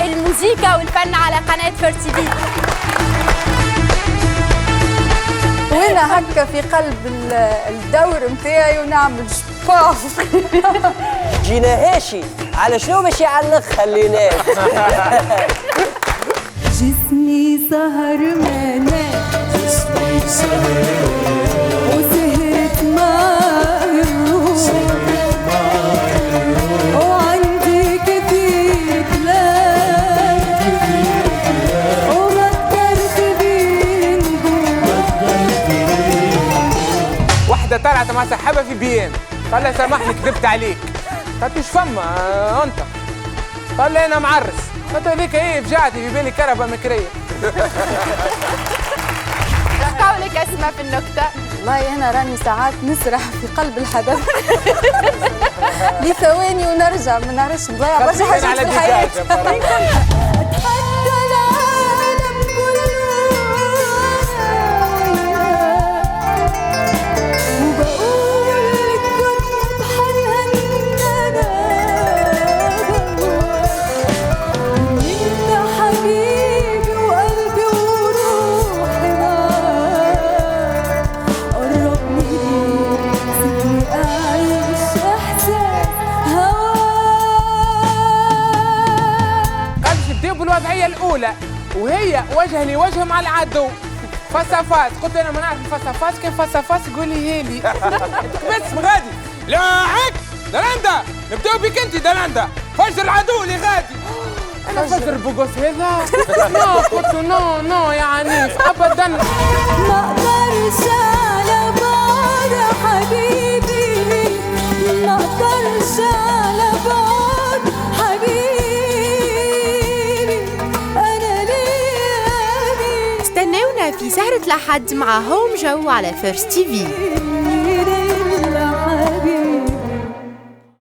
الموسيقى والفن على قناة فيرست تي في. وانا هكا في قلب الدور متاعي ونعمل شباف. جينا هاشي على شنو باش يعلق خليناه. جسمي سهر منام وسهرت معي وعندي كثير كلام وغدرت بيه واحدة طلعت مع صاحبها في بيان، قال لها سامحني كذبت عليك. قالت ايش فما انت؟ قال لي انا معرس. قالت هذيك ايه فجعتي في بالي كرهبة مكرية. قولك اسمع في النكتة. والله أنا راني ساعات نسرح في قلب الحدث لثواني ونرجع ما نعرفش نضيع برشا حاجات في الحياة. أتحدى العالم كله وبقول لك كنت بحالها إن أنت حبيبي وقلبي وروحي معاك. قربني ليك سيبني أعيش إحساس هواك. قال باش نبداو بالوضعية الأولى وهي وجه لوجه مع العدو. فاس. قلت انا ما نعرف فاس كيف فاس يقول لي هيلي. بس غادي لا عك دلندا نبداو بك انت دلندا فجر العدو اللي غادي. انا فجر البوغوس هذا. نو قلت نو يا عنيف ابدا. ما اقدرش على بعد حبيبي ما اقدرش على بعد حبيبي انا ليالي. استنونا في سهرة الأحد مع هوم جو على فيرست تي في.